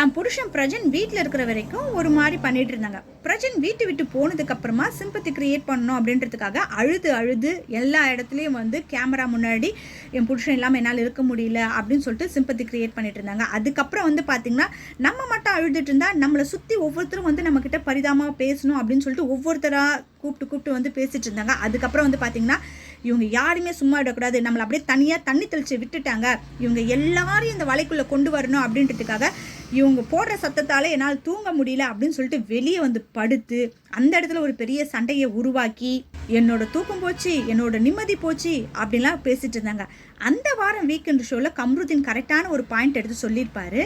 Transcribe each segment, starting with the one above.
தான் புருஷன் பிரஜன் வீட்டில் இருக்கிற வரைக்கும் ஒரு மாதிரி பண்ணிட்டு இருந்தாங்க. பிரஜன் வீட்டு விட்டு போனதுக்கு அப்புறமா சிம்பத்தி கிரியேட் பண்ணணும் அப்படின்றதுக்காக அழுது அழுது எல்லா இடத்துலையும் வந்து கேமரா முன்னாடி என் புருஷன் இல்லாமல் என்னால் இருக்க முடியல அப்படின்னு சொல்லிட்டு சிம்பத்தி கிரியேட் பண்ணிட்டு இருந்தாங்க. அதுக்கப்புறம் வந்து பார்த்தீங்கன்னா நம்ம மட்டும் அழுதுட்டு இருந்தா நம்மளை சுற்றி ஒவ்வொருத்தரும் வந்து நம்மக்கிட்ட பரிதாபமாக பேசணும் அப்படின்னு சொல்லிட்டு ஒவ்வொருத்தராக கூப்பிட்டு வந்து பேசிட்டு இருந்தாங்க. அதுக்கப்புறம் வந்து பார்த்தீங்கன்னா இவங்க யாருமே சும்மா விடக்கூடாது, நம்மளை அப்படியே தனியாக தண்ணி தெளித்து விட்டுட்டாங்க, இவங்க எல்லாரையும் இந்த வலைக்குள்ளே கொண்டு வரணும் அப்படின்றதுக்காக இவங்க போடுற சத்தத்தால் என்னால் தூங்க முடியல அப்படின்னு சொல்லிட்டு வெளியே வந்து படுத்து அந்த இடத்துல ஒரு பெரிய சண்டையை உருவாக்கி என்னோட தூக்கம் போச்சு, என்னோட நிம்மதி போச்சு அப்படின்லாம் பேசிட்டு இருந்தாங்க. அந்த வாரம் வீக்கெண்ட் ஷோவில் கம்ருதீன் கரெக்டான ஒரு பாயிண்ட் எடுத்து சொல்லியிருப்பாரு.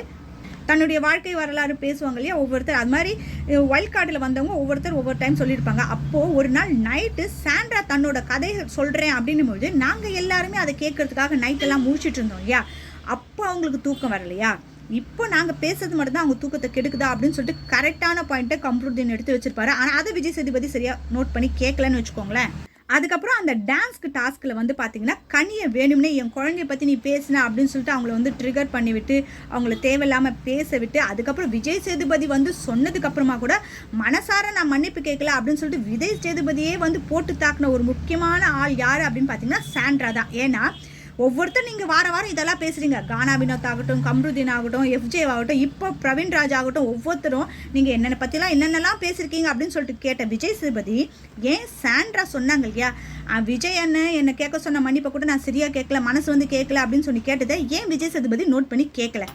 தன்னுடைய வாழ்க்கை வரலாறு பேசுவாங்க இல்லையா ஒவ்வொருத்தர், அது மாதிரி வைல்ட் கார்டில் வந்தவங்க ஒவ்வொருத்தர் ஒவ்வொரு டைம் சொல்லியிருப்பாங்க. அப்போது ஒரு நாள் நைட்டு சாண்ட்ரா தன்னோட கதையை சொல்கிறேன் அப்படின்னும் போது நாங்கள் எல்லாருமே அதை கேட்கறதுக்காக நைட்டெல்லாம் முடிச்சுட்டு இருந்தோம் இல்லையா. அப்போ அவங்களுக்கு தூக்கம் வரலையா, இப்போ நாங்கள் பேசுறது மட்டும்தான் அவங்க தூக்கத்தை கெடுக்குதா அப்படின்னு சொல்லிட்டு கரெக்டான பாயிண்ட்டை கம்ருதீன் எடுத்து வச்சிருப்பாரு. ஆனால் அதை விஜய் சேதுபதி சரியாக நோட் பண்ணி கேட்கலன்னு வச்சுக்கோங்களேன். அதுக்கப்புறம் அந்த டான்ஸ்க்கு டாஸ்கில் வந்து பார்த்தீங்கன்னா கனியை வேணும்னே என் குழந்தைய பற்றி நீ பேசின அப்படின்னு சொல்லிட்டு அவங்கள வந்து ட்ரிகர் பண்ணிவிட்டு அவங்கள தேவையில்லாமல் பேச விட்டு அதுக்கப்புறம் விஜய் சேதுபதி வந்து சொன்னதுக்கப்புறமா கூட மனசார நான் மன்னிப்பு கேட்கல அப்படின்னு சொல்லிட்டு விஜய் சேதுபதியே வந்து போட்டு தாக்குன ஒரு முக்கியமான ஆள் யார் அப்படின்னு பார்த்தீங்கன்னா சாண்ட்ரா தான். ஏன்னா ஒவ்வொருத்தர் நீங்கள் வாரம் இதெல்லாம் பேசுகிறீங்க, கானா வினோத் ஆகட்டும், கம்ருதீன் ஆகட்டும், எஃப்ஜே ஆகட்டும், இப்போ பிரவீன் ராஜ் ஆகட்டும், ஒவ்வொருத்தரும் நீங்கள் என்னென்ன பற்றிலாம் என்னென்னலாம் பேசியிருக்கீங்க அப்படின்னு சொல்லிட்டு கேட்ட விஜய் சேதுபதி ஏன் சாண்ட்ரா சொன்னாங்க இல்லையா, விஜய் அண்ணன் என்னை கேட்க சொன்ன மன்னிப்பை கூட நான் சரியாக கேட்கல, மனசு வந்து கேட்கல அப்படின்னு சொல்லி கேட்டதை ஏன் விஜய் சேதுபதி நோட் பண்ணி கேட்கல.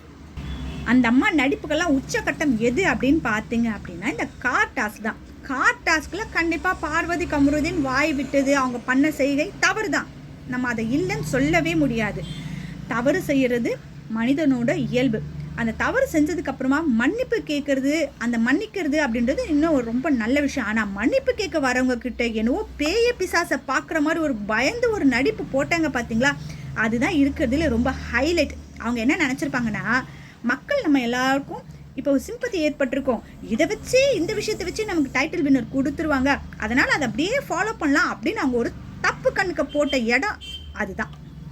அந்த அம்மா நடிப்புக்கெல்லாம் உச்சக்கட்டம் எது அப்படின்னு பார்த்தீங்க அப்படின்னா இந்த கார் டாஸ்க் தான். கார் டாஸ்கில் கண்டிப்பாக பார்வதி கம்ருதீன் வாய் விட்டது அவங்க பண்ண செய்கை தவறு தான், நம்ம அதை இல்லைன்னு சொல்லவே முடியாது. தவறு செய்கிறது மனிதனோட இயல்பு. அந்த தவறு செஞ்சதுக்கு அப்புறமா மன்னிப்பு கேட்கறது, அந்த மன்னிக்கிறது அப்படின்றது இன்னும் ஒரு ரொம்ப நல்ல விஷயம். ஆனால் மன்னிப்பு கேட்க வரவங்க கிட்ட என்னவோ பேய பிசாசை பார்க்குற மாதிரி ஒரு பயந்து ஒரு நடிப்பு போட்டாங்க பார்த்தீங்களா, அதுதான் இருக்கிறதுல ரொம்ப ஹைலைட். அவங்க என்ன நினச்சிருப்பாங்கன்னா மக்கள் நம்ம எல்லாருக்கும் இப்போ ஒரு சிம்பத்தி ஏற்பட்டிருக்கோம், இதை வச்சு இந்த விஷயத்தை வச்சு நமக்கு டைட்டில் வின்னர் கொடுத்துருவாங்க, அதனால் அதை அப்படியே ஃபாலோ பண்ணலாம் அப்படின்னு அவங்க ஒரு தப்பு கண்ணுக்கு போட்ட இடம் அதுதான்.